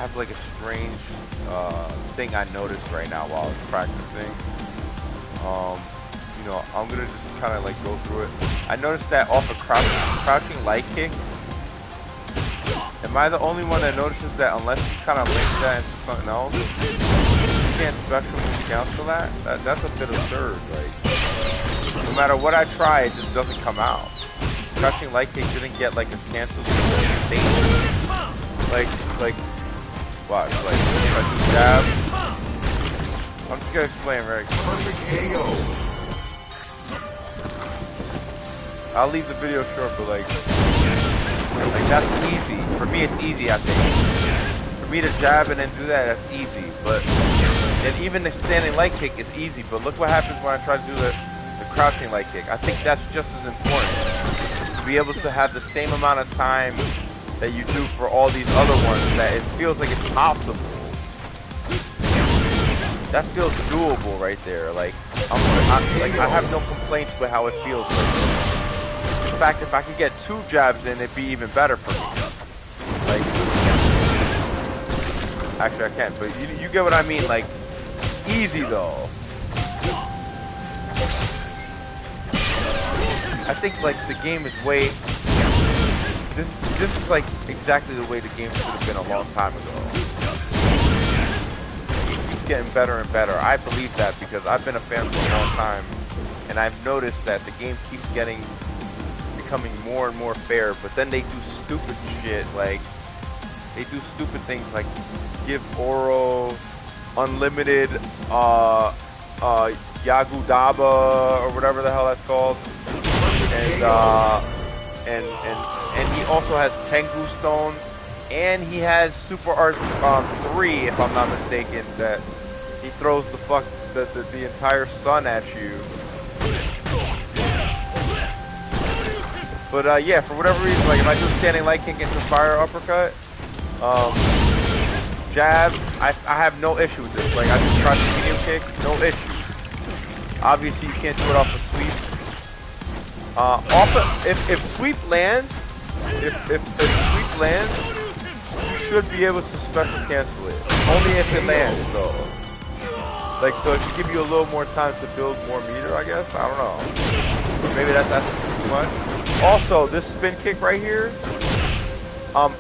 have like a strange thing I noticed right now while I was practicing. You know, I'm gonna just kind of like go through it. I noticed that off a crouching light kick. Am I the only one that notices that unless you kind of link that into something else, you can't special move cancel that? That's a bit absurd. Like, no matter what I try, it just doesn't come out. Crouching light kick didn't get like a cancel state. Like, what? Like, if I do jab, I'm just gonna explain very quick. Perfect KO. I'll leave the video short, but like that's easy. For me, it's easy, I think. For me to jab and then do that, that's easy. But, and even the standing light kick is easy, but look what happens when I try to do the crouching light kick. I think that's just as important. To be able to have the same amount of time that you do for all these other ones, that it feels like it's possible. That feels doable right there. Like, I have no complaints with how it feels. In fact, if I could get 2 jabs in, it'd be even better for me. Like, actually I can't, but you get what I mean. Like, easy though. I think like the game is way. This is like exactly the way the game should have been a long time ago. It keeps getting better and better. I believe that because I've been a fan for a long time, and I've noticed that the game keeps becoming more and more fair. But then they do stupid shit, like they do stupid things like give Oro unlimited Yagudaba or whatever the hell that's called, and he also has Tengu Stone, and he has Super Art 3, if I'm not mistaken, that he throws the entire sun at you. But yeah, for whatever reason, like if I do standing light kick into fire uppercut, jab, I have no issue with this. Like I just try the medium kick, no issue. Obviously, you can't do it off of sweep. If sweep lands, if sweep lands, you should be able to special cancel it. Only if it lands, though. Like, so it should give you a little more time to build more meter, I guess. I don't know. Maybe that's too much. Also, this spin kick right here,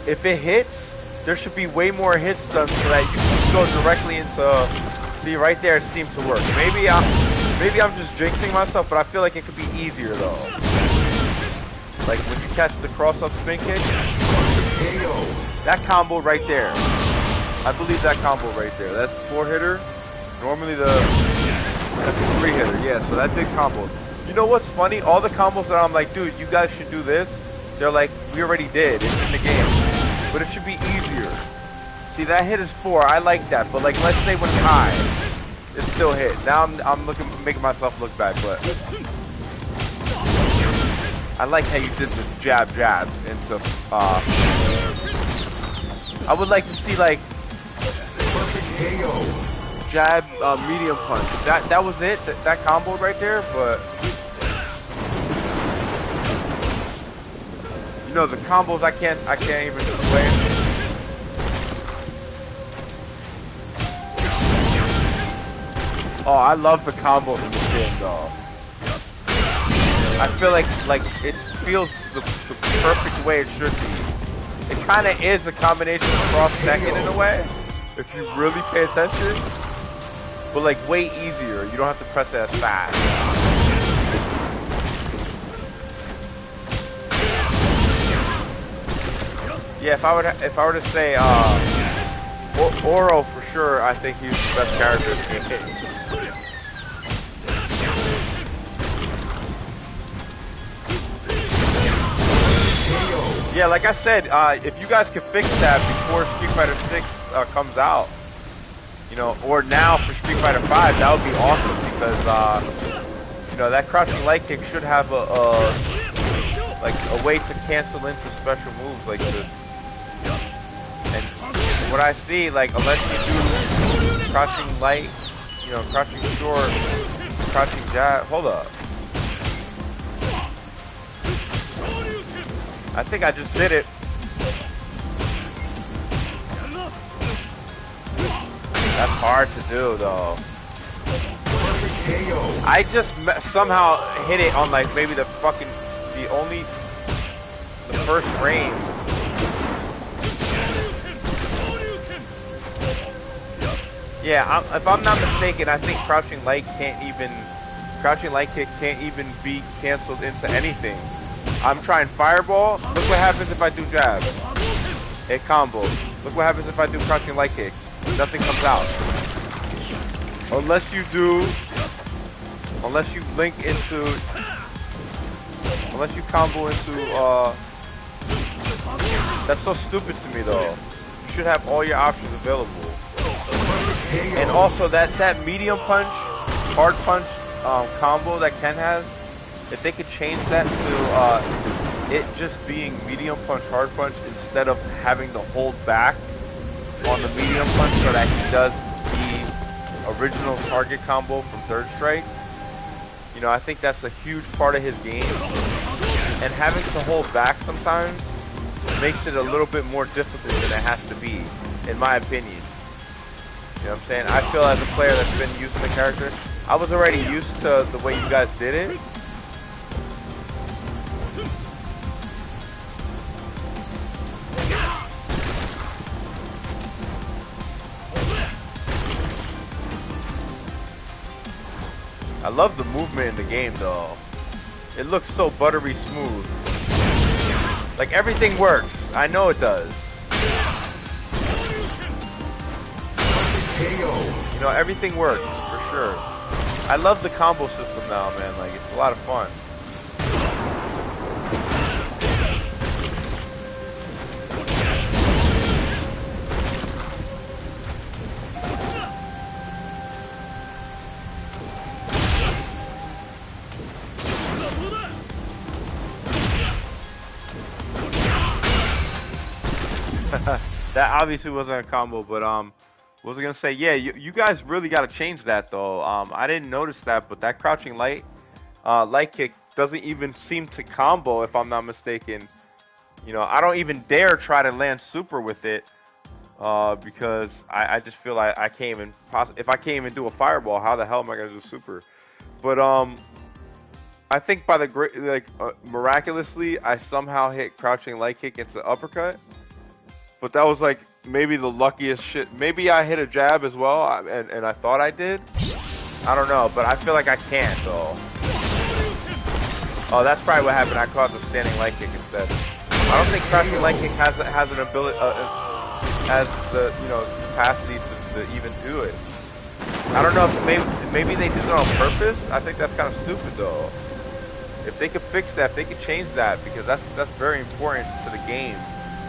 if it hits, there should be way more hits done so that you can go directly into. See, right there, it seems to work. Maybe I'm just jinxing myself, but I feel like it could be easier though. Like when you catch the cross-up spin kick, that combo right there. I believe that combo right there. That's 4-hitter. Normally that's a 3-hitter. Yeah, so that big combo. You know what's funny? All the combos that I'm like, dude, you guys should do this. They're like, we already did. It's in the game, but it should be easier. See, that hit is 4. I like that, but like, let's say when it's high, it still hit. Now I'm making myself look bad, but I like how you did this jab into. I would like to see like jab medium punch. That was it. That combo right there, but you know the combos I can't even explain. Oh, I love the combos in this game, though. I feel like it feels the perfect way it should be. It kind of is a combination of cross Tekken in a way, if you really pay attention. But like way easier. You don't have to press it as fast. Yeah, if I were to say Oro for sure, I think he's the best character in the game. Yeah, like I said, if you guys could fix that before Street Fighter 6 comes out, you know, or now for Street Fighter 5, that would be awesome because, you know, that crouching light kick should have a way to cancel into special moves like this. And what I see, like, unless you do crouching light, you know, crouching short, crouching jab, hold up. I think I just did it. hard to do though. I just somehow hit it on like maybe the first frame. Yeah, if I'm not mistaken, I think crouching light kick can't even be canceled into anything. I'm trying fireball. Look what happens if I do jab. It combos. Look what happens if I do crouching light kick. Nothing comes out. Unless you combo into, that's so stupid to me though. You should have all your options available. And also that medium punch, hard punch combo that Ken has, if they could change that to it just being medium punch, hard punch, instead of having to hold back on the medium punch so that he does the original target combo from Third Strike. You know, I think that's a huge part of his game. And having to hold back sometimes makes it a little bit more difficult than it has to be, in my opinion. You know what I'm saying? I feel as a player that's been used to the character, I was already used to the way you guys did it. I love the movement in the game though. It looks so buttery smooth. Like everything works. I know it does. You know, everything works for sure. I love the combo system now, man. Like it's a lot of fun. That obviously wasn't a combo, but what was I gonna say? Yeah, you guys really gotta change that though. I didn't notice that, but that crouching light kick doesn't even seem to combo if I'm not mistaken. You know, I don't even dare try to land super with it because I just feel like I can't even if I can't even do a fireball, how the hell am I gonna do super? But I think by the miraculously I somehow hit crouching light kick into uppercut. But that was like maybe the luckiest shit. Maybe I hit a jab as well, and I thought I did. I don't know, but I feel like I can't though. Oh, that's probably what happened. I caught the standing light kick instead. I don't think crouching light kick has an ability, has the capacity to even do it. I don't know if maybe they did it on purpose. I think that's kind of stupid though. If they could fix that, if they could change that, because that's very important to the game.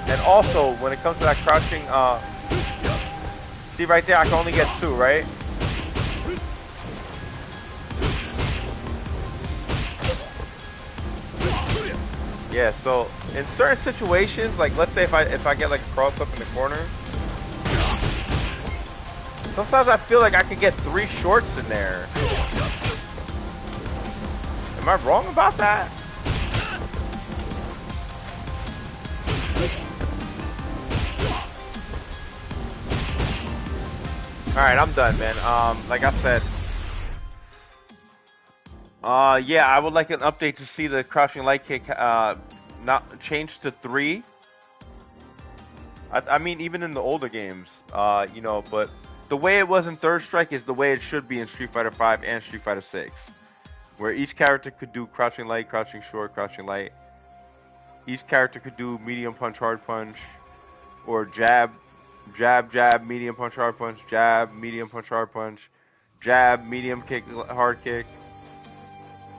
And also, when it comes to that crouching, see right there, I can only get 2, right? Yeah, so in certain situations, like let's say if I get like a cross up in the corner, sometimes I feel like I could get 3 shorts in there. Am I wrong about that? Alright, I'm done, man. Like I said, yeah, I would like an update to see the crouching light kick, not changed to 3. I mean, even in the older games, you know, but the way it was in Third Strike is the way it should be in Street Fighter V and Street Fighter 6. Where each character could do crouching light, crouching short, crouching light. Each character could do medium punch, hard punch, or jab, jab, medium punch, hard punch, jab, medium punch, hard punch, jab, medium kick, hard kick.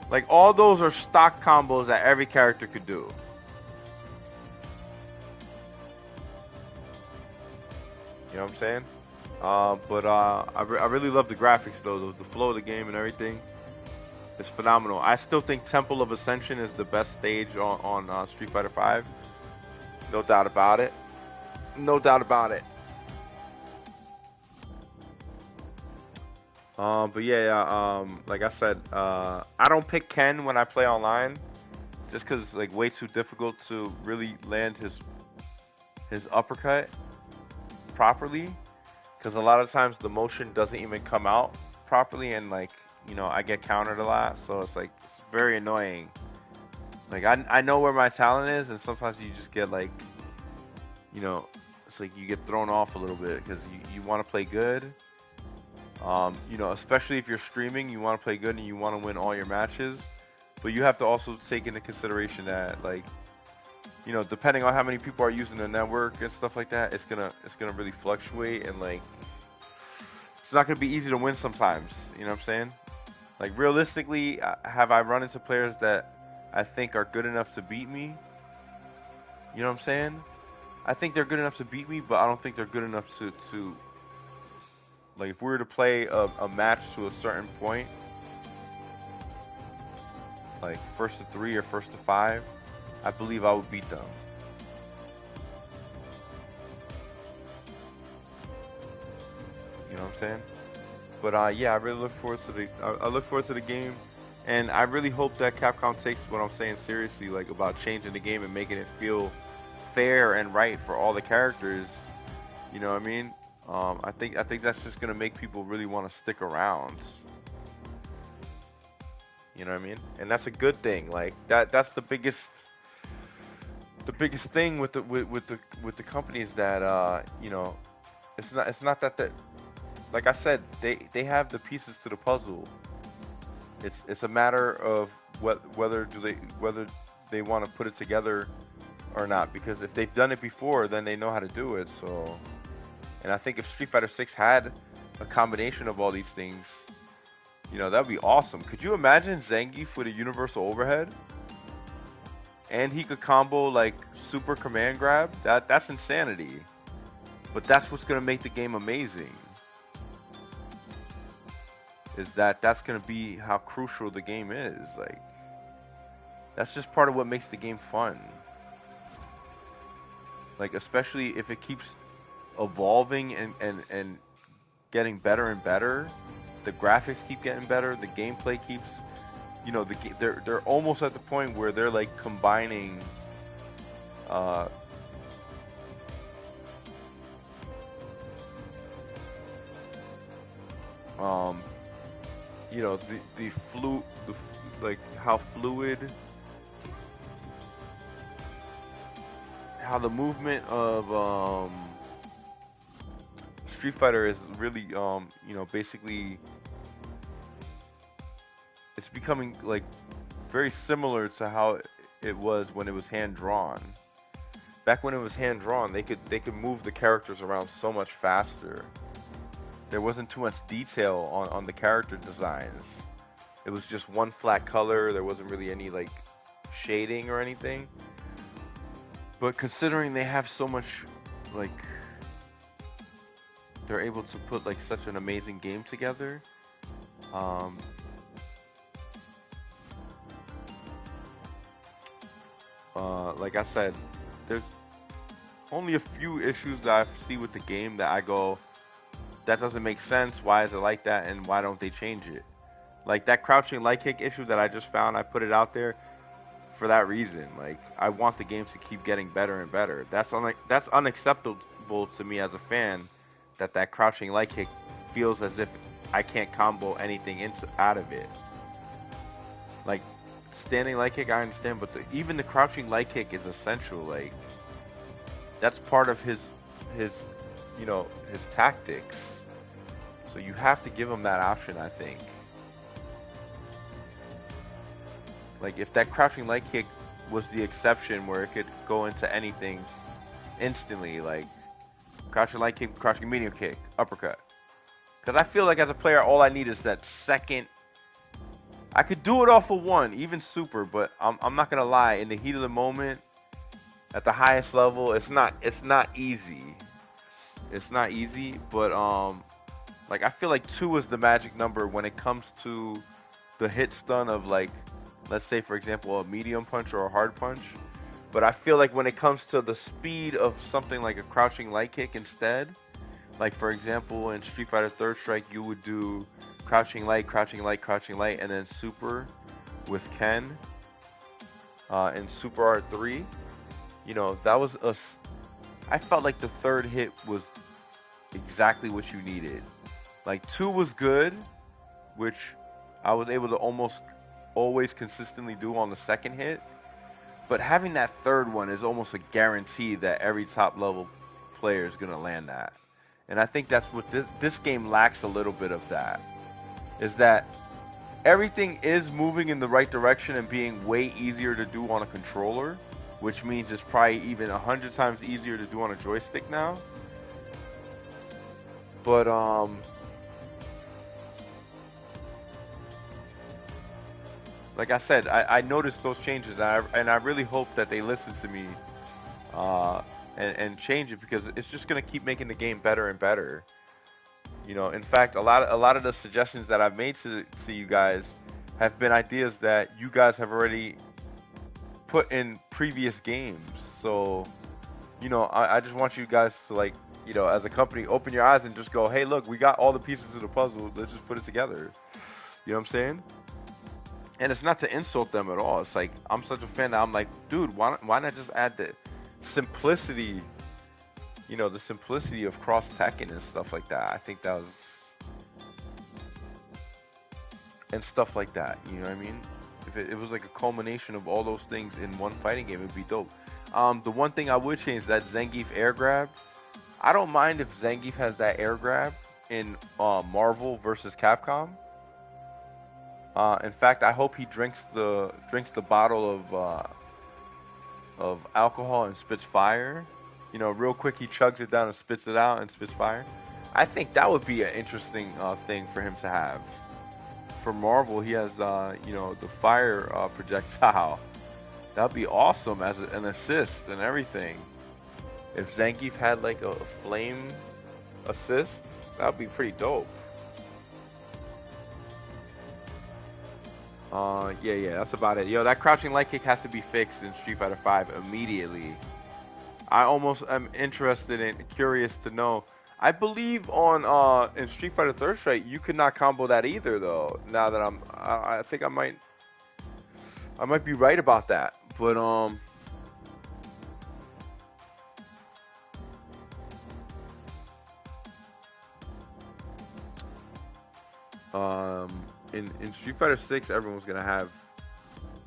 Like all those are stock combos that every character could do. You know what I'm saying? But I really love the graphics though, the flow of the game and everything. It's phenomenal. I still think Temple of Ascension is the best stage on Street Fighter V. No doubt about it. No doubt about it. But yeah, like I said, I don't pick Ken when I play online, just because it's like way too difficult to really land his uppercut properly. because a lot of times the motion doesn't even come out properly, and like, you know, I get countered a lot, so it's like it's very annoying. Like I know where my talent is, and sometimes you just get like, you know, it's like you get thrown off a little bit because you want to play good. You know, especially if you're streaming, you want to play good and you want to win all your matches, but you have to also take into consideration that, like, you know, depending on how many people are using the network and stuff like that, it's gonna really fluctuate, and like it's not gonna be easy to win sometimes. You know what I'm saying? Like realistically, have I run into players that I think are good enough to beat me? You know what I'm saying? I think they're good enough to beat me, but I don't think they're good enough to like, if we were to play a match to a certain point, like first to 3 or first to 5, I believe I would beat them. You know what I'm saying? But yeah, I really look forward to the I look forward to the game, and I really hope that Capcom takes what I'm saying seriously, like about changing the game and making it feel fair and right for all the characters. You know what I mean? I think that's just gonna make people really want to stick around. You know what I mean? And that's a good thing. Like that's the biggest thing with the companies that you know, it's not that like I said, they have the pieces to the puzzle. It's a matter of whether they want to put it together or not, because if they've done it before, then they know how to do it. So, and I think if Street Fighter 6 had a combination of all these things, you know, that would be awesome. Could you imagine Zangief with a universal overhead? And he could combo like super command grab? That's insanity. But that's what's gonna make the game amazing. Is that's gonna be how crucial the game is. Like, that's just part of what makes the game fun. Like, especially if it keeps evolving and getting better and better. The graphics keep getting better. The gameplay keeps, you know, they're almost at the point where they're like combining, uh, um, you know, like how fluid, how the movement of Street Fighter is really, you know, basically it's becoming like very similar to how it was when it was hand drawn. Back when it was hand drawn, they could move the characters around so much faster. There wasn't too much detail on the character designs. It was just one flat color. There wasn't really any like shading or anything. But considering they have so much, like, they're able to put like such an amazing game together. Like I said, there's only a few issues that I see with the game that I go, that doesn't make sense. Why is it like that? And why don't they change it? Like that crouching light kick issue that I just found, I put it out there for that reason. Like, I want the games to keep getting better and better. That's unacceptable to me as a fan. That crouching light kick feels as if I can't combo anything out of it. Like, standing light kick, I understand, but even the crouching light kick is essential. Like, that's part of his you know, his tactics. So you have to give him that option, I think. Like, if that crouching light kick was the exception where it could go into anything instantly, like crouching light kick, crouching medium kick, uppercut. Because I feel like as a player, all I need is that second. I could do it off of one, even super, but I'm not gonna lie. In the heat of the moment, at the highest level, it's not easy. It's not easy, but like, I feel like 2 is the magic number when it comes to the hit stun of, like, let's say for example a medium punch or a hard punch. But I feel like when it comes to the speed of something like a crouching light kick instead, like for example in Street Fighter Third Strike, you would do crouching light, crouching light, crouching light, and then super with Ken in Super R3. You know, that was I felt like the third hit was exactly what you needed. Like 2 was good, which I was able to almost always consistently do on the second hit. But having that third one is almost a guarantee that every top level player is gonna land that. And I think that's what this game lacks a little bit of that. Is that everything is moving in the right direction and being way easier to do on a controller, which means it's probably even 100 times easier to do on a joystick now. But like I said, I noticed those changes, and I really hope that they listen to me and change it, because it's just gonna keep making the game better and better. You know, in fact, a lot of the suggestions that I've made to you guys have been ideas that you guys have already put in previous games. So, you know, I just want you guys to, like, you know, as a company, open your eyes and just go, hey, look, we got all the pieces of the puzzle. Let's just put it together. You know what I'm saying? And it's not to insult them at all. It's like, I'm such a fan that I'm like, dude, why not just add the simplicity, you know, the simplicity of cross tekken and stuff like that. I think that was, and stuff like that, you know what I mean? If it was like a culmination of all those things in one fighting game, it'd be dope. The one thing I would change is that Zangief air grab. I don't mind if Zangief has that air grab in Marvel versus Capcom. In fact, I hope he drinks the bottle of alcohol and spits fire. You know, real quick he chugs it down and spits it out and spits fire. I think that would be an interesting thing for him to have. For Marvel, he has you know, the fire projectile. That'd be awesome as an assist and everything. If Zangief had like a flame assist, that'd be pretty dope. Yeah, that's about it. Yo, that crouching light kick has to be fixed in Street Fighter 5 immediately. I almost am interested and curious to know. I believe on in Street Fighter Third Strike you could not combo that either, though. Now that I think I might be right about that. But in Street Fighter 6, everyone's gonna have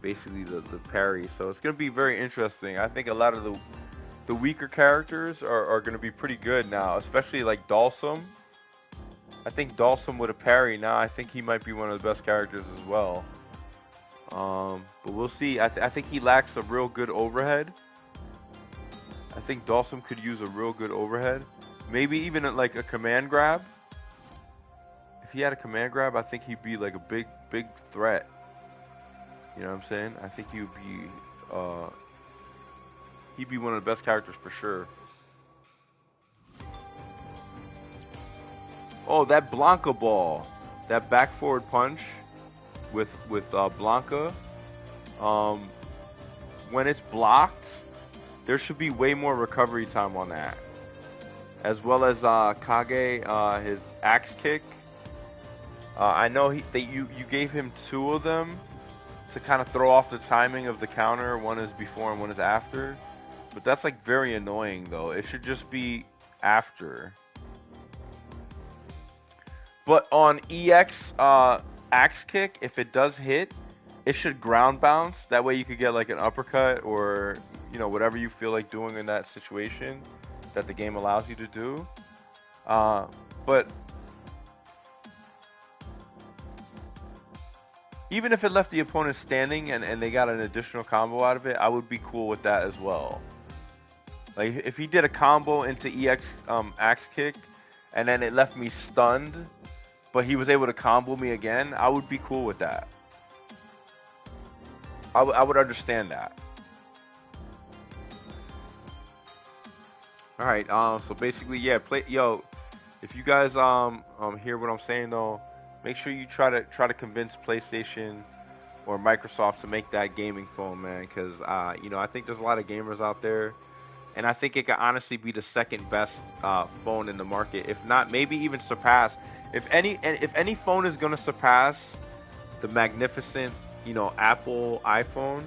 basically the parry, so it's gonna be very interesting. I think a lot of the weaker characters are gonna be pretty good now, especially like Dalsum. I think Dalsum with a parry now, I think he might be one of the best characters as well. But we'll see. I think he lacks a real good overhead. I think Dalsum could use a real good overhead. Maybe even like a command grab. If he had a command grab, I think he'd be like a big threat. You know what I'm saying? I think he'd be one of the best characters for sure. Oh, that Blanca ball, that back forward punch with Blanca. When it's blocked, there should be way more recovery time on that. As well as Kage, his axe kick. I know you gave him 2 of them to kind of throw off the timing of the counter. One is before and one is after. But that's like very annoying though. It should just be after. But on EX axe kick, if it does hit, it should ground bounce. That way you could get like an uppercut or, you know, whatever you feel like doing in that situation that the game allows you to do. But even if it left the opponent standing and they got an additional combo out of it, I would be cool with that as well. Like if he did a combo into EX axe kick and then it left me stunned, but he was able to combo me again, I would be cool with that. I would understand that. All right. So basically, yeah. If you guys hear what I'm saying though, make sure you try to convince PlayStation or Microsoft to make that gaming phone, man. Because you know, I think there's a lot of gamers out there, and I think it could honestly be the second best phone in the market, if not maybe even surpass. If any phone is gonna surpass the magnificent, you know, Apple iPhone,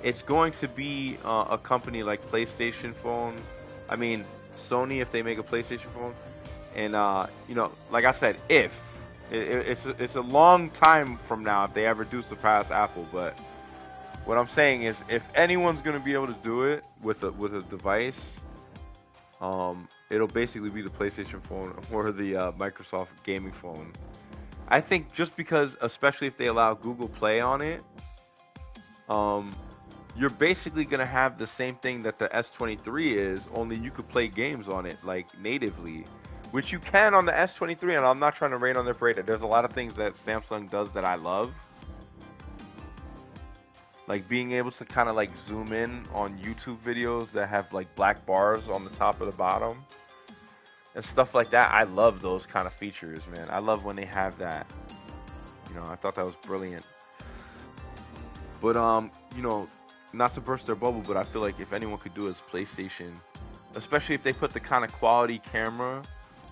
it's going to be a company like PlayStation phone. I mean, Sony, if they make a PlayStation phone, And you know, like I said, if it's a long time from now if they ever do surpass Apple, but what I'm saying is if anyone's gonna be able to do it with a device, it'll basically be the PlayStation phone or the Microsoft gaming phone. I think just because, especially if they allow Google Play on it, you're basically gonna have the same thing that the S23 is, only you could play games on it like natively, which you can on the S23. And I'm not trying to rain on their parade. There's a lot of things that Samsung does that I love, like being able to kind of like zoom in on YouTube videos that have like black bars on the top or the bottom and stuff like that. I love those kind of features, man. I love when they have that. You know, I thought that was brilliant. But you know, not to burst their bubble, but I feel like if anyone could do it, it's PlayStation. Especially if they put the kind of quality camera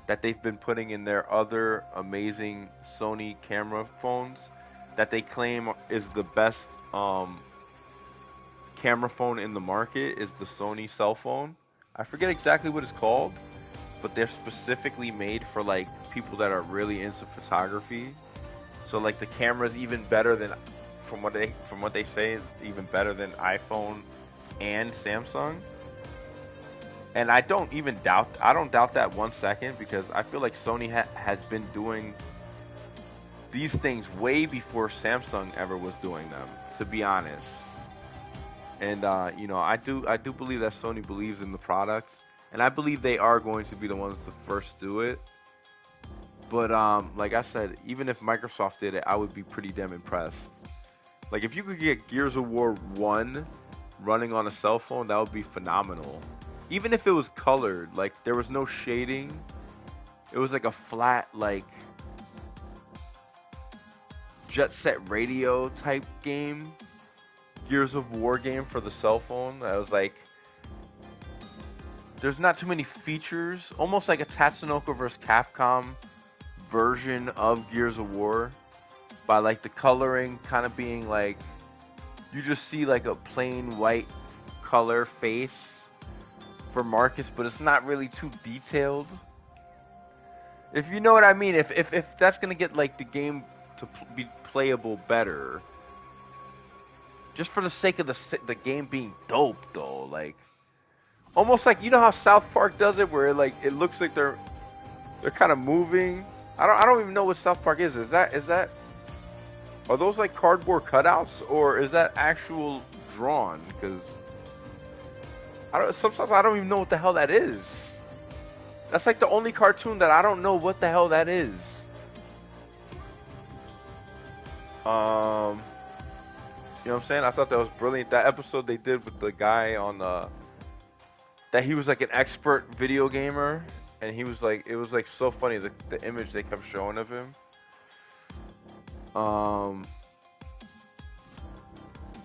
that they've been putting in their other amazing Sony camera phones that they claim is the best camera phone in the market, is the Sony cell phone. I forget exactly what it's called, but they're specifically made for like people that are really into photography. So like the camera's even better than, from what they say, is even better than iPhone and Samsung. And I don't doubt that 1 second, because I feel like Sony has been doing these things way before Samsung ever was doing them, to be honest. And you know, I do believe that Sony believes in the products, and I believe they are going to be the ones to first do it. But like I said, even if Microsoft did it, I would be pretty damn impressed. Like if you could get Gears of War 1 running on a cell phone, that would be phenomenal. Even if it was colored, like there was no shading, it was like a flat, like Jet Set Radio type game, Gears of War game for the cell phone. That was like, there's not too many features, almost like a Tatsunoko vs. Capcom version of Gears of War, by like the coloring kind of being like, you just see like a plain white color face for Marcus, but it's not really too detailed. If you know what I mean, if that's gonna get like the game to be playable better, just for the sake of the game being dope though, like almost like, you know how South Park does it, where like it looks like they're kind of moving. I don't even know what South Park is. Is that are those like cardboard cutouts, or is that actual drawn? Because sometimes I don't even know what the hell that is. That's like the only cartoon that I don't know what the hell that is. You know what I'm saying? I thought that was brilliant. That episode they did with the guy on that he was like an expert video gamer, and he was like, it was like so funny, the image they kept showing of him.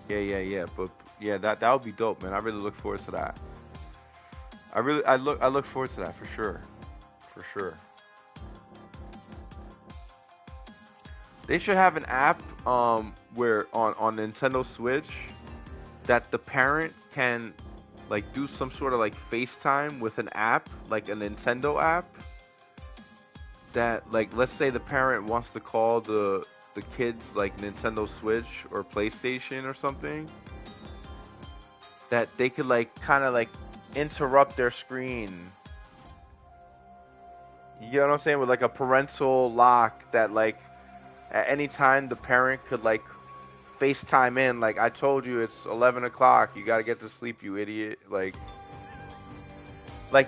Yeah. But yeah, that would be dope, man. I really look forward to that. I look forward to that for sure. For sure. They should have an app where on Nintendo Switch that the parent can like do some sort of like FaceTime with an app, like a Nintendo app, that like, let's say the parent wants to call the kids like Nintendo Switch or PlayStation or something, that they could like kind of like interrupt their screen. You get what I'm saying? With like a parental lock, that like at any time the parent could like FaceTime in, like, I told you it's 11 o'clock, you gotta get to sleep, you idiot. Like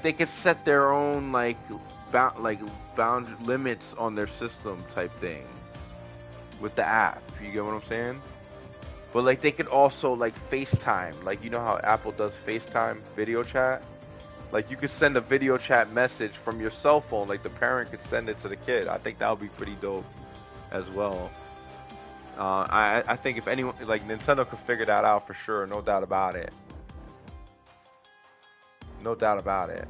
they could set their own like bound limits on their system type thing with the app. You get what I'm saying? But like they could also like FaceTime, like, you know how Apple does FaceTime video chat? Like you could send a video chat message from your cell phone, like the parent could send it to the kid. I think that would be pretty dope as well. I think if anyone, like Nintendo could figure that out for sure, no doubt about it. No doubt about it.